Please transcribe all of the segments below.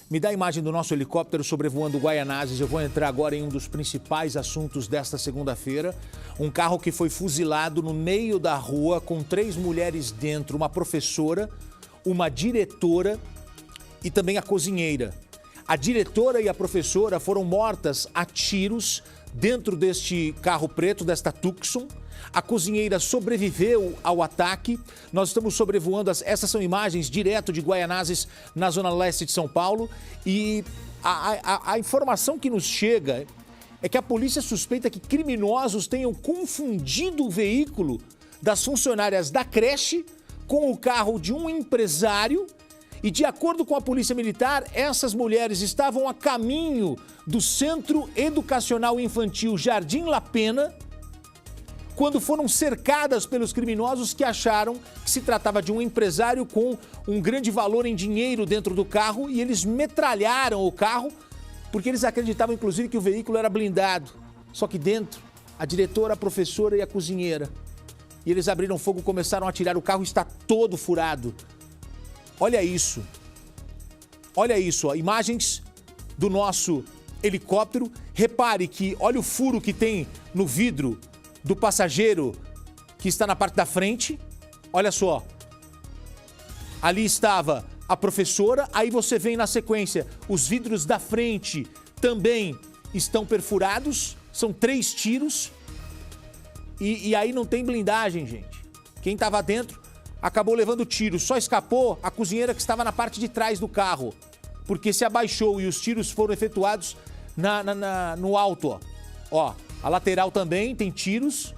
Me dá a imagem do nosso helicóptero sobrevoando Guaianazes. Eu vou entrar agora em um dos principais assuntos desta segunda-feira. Um carro que foi fuzilado no meio da rua com 3 mulheres dentro, uma professora, uma diretora e também a cozinheira. A diretora e a professora foram mortas a tiros dentro deste carro preto, desta Tucson. A cozinheira sobreviveu ao ataque. Nós estamos sobrevoando, essas são imagens direto de Guaianazes, na zona leste de São Paulo. E a informação que nos chega é que a polícia suspeita que criminosos tenham confundido o veículo das funcionárias da creche com o carro de um empresário. E de acordo com a Polícia Militar, essas mulheres estavam a caminho do Centro Educacional Infantil Jardim La Pena, quando foram cercadas pelos criminosos que acharam que se tratava de um empresário com um grande valor em dinheiro dentro do carro, e eles metralharam o carro porque eles acreditavam, inclusive, que o veículo era blindado. Só que dentro, a diretora, a professora e a cozinheira. E eles abriram fogo, começaram a atirar. O carro está todo furado. Olha isso. Olha isso, ó. Imagens do nosso helicóptero. Repare que, olha o furo que tem no vidro do passageiro que está na parte da frente. Olha só. Ali estava a professora, aí você vem na sequência. Os vidros da frente também estão perfurados. São 3 tiros. E aí não tem blindagem, gente. Quem estava dentro acabou levando tiro. Só escapou a cozinheira que estava na parte de trás do carro, porque se abaixou e os tiros foram efetuados no alto, ó. Ó, a lateral também tem tiros.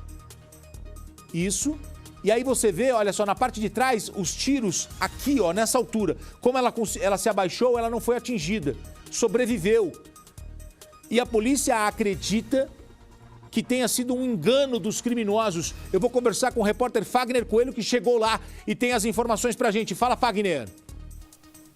Isso. E aí você vê, olha só, na parte de trás, os tiros aqui, ó, nessa altura. Como ela se abaixou, ela não foi atingida. Sobreviveu. E a polícia acredita que tenha sido um engano dos criminosos. Eu vou conversar com o repórter Fagner Coelho, que chegou lá e tem as informações pra gente. Fala, Fagner.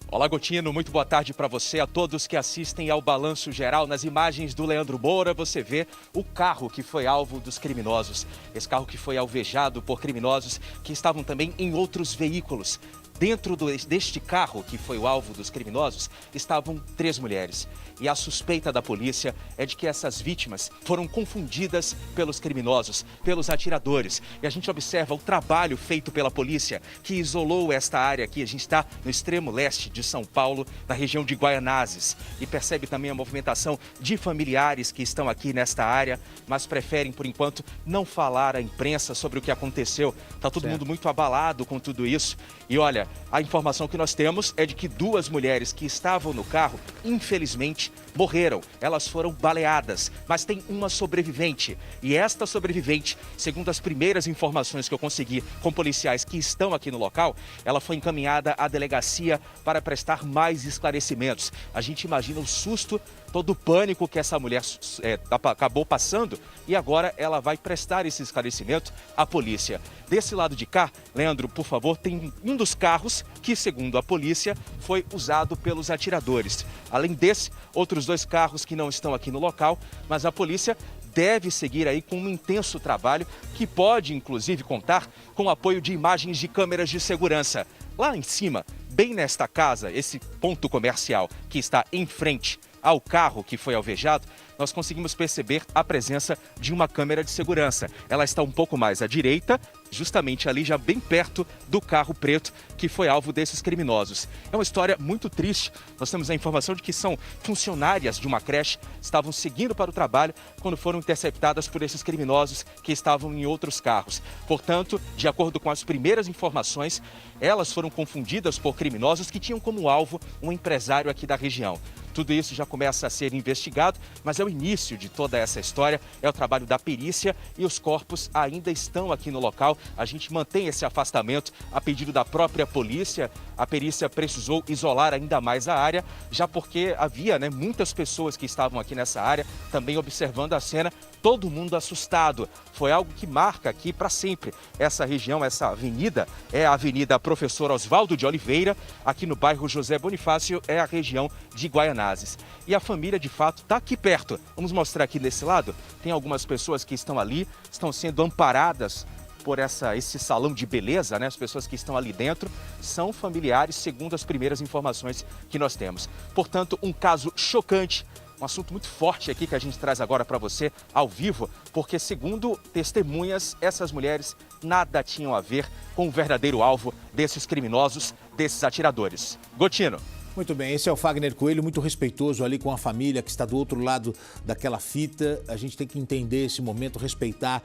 Olá, Gotino, muito boa tarde para você, a todos que assistem ao Balanço Geral. Nas imagens do Leandro Moura, você vê o carro que foi alvo dos criminosos. Esse carro que foi alvejado por criminosos que estavam também em outros veículos. Dentro deste carro, que foi o alvo dos criminosos, estavam 3 mulheres. E a suspeita da polícia é de que essas vítimas foram confundidas pelos criminosos, pelos atiradores. E a gente observa o trabalho feito pela polícia, que isolou esta área aqui. A gente está no extremo leste de São Paulo, na região de Guaianazes. E percebe também a movimentação de familiares que estão aqui nesta área, mas preferem, por enquanto, não falar à imprensa sobre o que aconteceu. Está todo mundo muito abalado com tudo isso. E olha, a informação que nós temos é de que 2 mulheres que estavam no carro, infelizmente, morreram. Elas foram baleadas, mas tem uma sobrevivente. E esta sobrevivente, segundo as primeiras informações que eu consegui com policiais que estão aqui no local, ela foi encaminhada à delegacia para prestar mais esclarecimentos. A gente imagina o susto, todo o pânico que essa mulher acabou passando, e agora ela vai prestar esse esclarecimento à polícia. Desse lado de cá, Leandro, por favor, tem um dos carros que, segundo a polícia, foi usado pelos atiradores. Além desse, outros 2 carros que não estão aqui no local, mas a polícia deve seguir aí com um intenso trabalho que pode, inclusive, contar com o apoio de imagens de câmeras de segurança. Lá em cima, bem nesta casa, esse ponto comercial que está em frente ao carro que foi alvejado, nós conseguimos perceber a presença de uma câmera de segurança. Ela está um pouco mais à direita, justamente ali, já bem perto do carro preto que foi alvo desses criminosos. É uma história muito triste. Nós temos a informação de que são funcionárias de uma creche, estavam seguindo para o trabalho quando foram interceptadas por esses criminosos que estavam em outros carros. Portanto, de acordo com as primeiras informações, elas foram confundidas por criminosos que tinham como alvo um empresário aqui da região. Tudo isso já começa a ser investigado, mas é o início de toda essa história, é o trabalho da perícia e os corpos ainda estão aqui no local. A gente mantém esse afastamento a pedido da própria polícia. A perícia precisou isolar ainda mais a área, já porque havia muitas pessoas que estavam aqui nessa área, também observando a cena, todo mundo assustado. Foi algo que marca aqui para sempre essa região, essa avenida, é a Avenida Professor Oswaldo de Oliveira, aqui no bairro José Bonifácio, é a região de Guaianazes. E a família, de fato, está aqui perto. Vamos mostrar aqui desse lado, tem algumas pessoas que estão ali, estão sendo amparadas por esse salão de beleza, né? As pessoas que estão ali dentro são familiares, segundo as primeiras informações que nós temos. Portanto, um caso chocante, um assunto muito forte aqui que a gente traz agora para você ao vivo, porque segundo testemunhas, essas mulheres nada tinham a ver com o verdadeiro alvo desses criminosos, desses atiradores. Gotino. Muito bem, esse é o Fagner Coelho, muito respeitoso ali com a família que está do outro lado daquela fita. A gente tem que entender esse momento, respeitar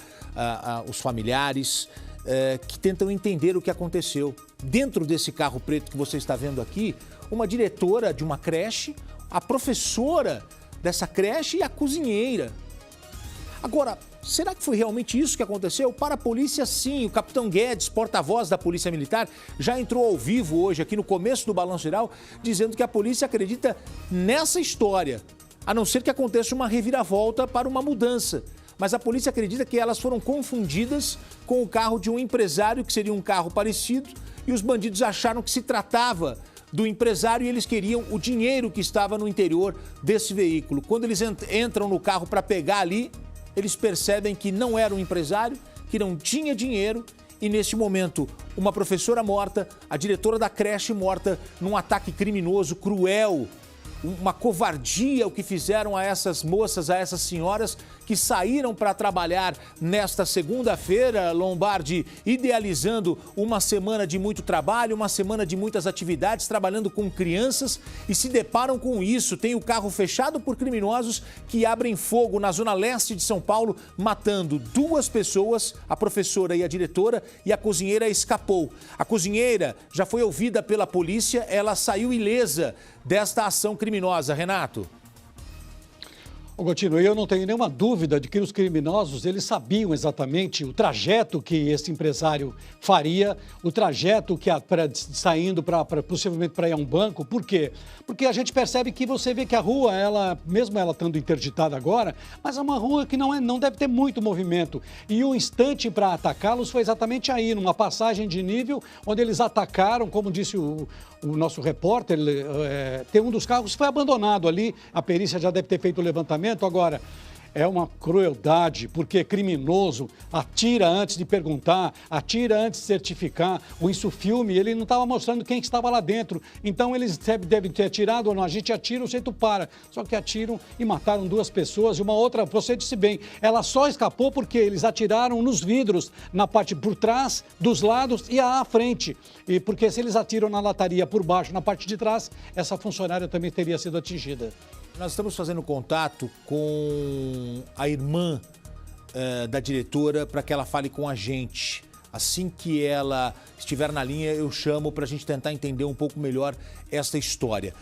os familiares que tentam entender o que aconteceu. Dentro desse carro preto que você está vendo aqui, uma diretora de uma creche, a professora dessa creche e a cozinheira. Agora, será que foi realmente isso que aconteceu? Para a polícia, sim. O capitão Guedes, porta-voz da Polícia Militar, já entrou ao vivo hoje, aqui no começo do Balanço Geral, dizendo que a polícia acredita nessa história, a não ser que aconteça uma reviravolta para uma mudança. Mas a polícia acredita que elas foram confundidas com o carro de um empresário, que seria um carro parecido, e os bandidos acharam que se tratava do empresário e eles queriam o dinheiro que estava no interior desse veículo. Quando eles entram no carro para pegar ali, eles percebem que não era um empresário, que não tinha dinheiro e, neste momento, uma professora morta, a diretora da creche morta num ataque criminoso, cruel, uma covardia o que fizeram a essas moças, a essas senhoras que saíram para trabalhar nesta segunda-feira, Lombardi, idealizando uma semana de muito trabalho, uma semana de muitas atividades, trabalhando com crianças e se deparam com isso. Tem o carro fechado por criminosos que abrem fogo na zona leste de São Paulo, matando 2 pessoas, a professora e a diretora, e a cozinheira escapou. A cozinheira já foi ouvida pela polícia, ela saiu ilesa desta ação criminosa. Renato. Gotino, eu não tenho nenhuma dúvida de que os criminosos, eles sabiam exatamente o trajeto que esse empresário faria, o trajeto que saindo possivelmente para ir a um banco. Por quê? Porque a gente percebe que você vê que a rua, mesmo ela estando interditada agora, mas é uma rua que não deve ter muito movimento. E o instante para atacá-los foi exatamente aí, numa passagem de nível, onde eles atacaram, como disse o nosso repórter, tem um dos carros que foi abandonado ali, a perícia já deve ter feito o levantamento. Agora, é uma crueldade, porque criminoso atira antes de perguntar, atira antes de certificar. O Insufilme, ele não estava mostrando quem estava lá dentro. Então, eles devem ter atirado ou não. A gente atira, o jeito para. Só que atiram e mataram 2 pessoas. E uma outra, você disse bem, ela só escapou porque eles atiraram nos vidros, na parte por trás, dos lados e à frente. E porque se eles atiram na lataria por baixo, na parte de trás, essa funcionária também teria sido atingida. Nós estamos fazendo contato com a irmã da diretora para que ela fale com a gente. Assim que ela estiver na linha, eu chamo para a gente tentar entender um pouco melhor esta história.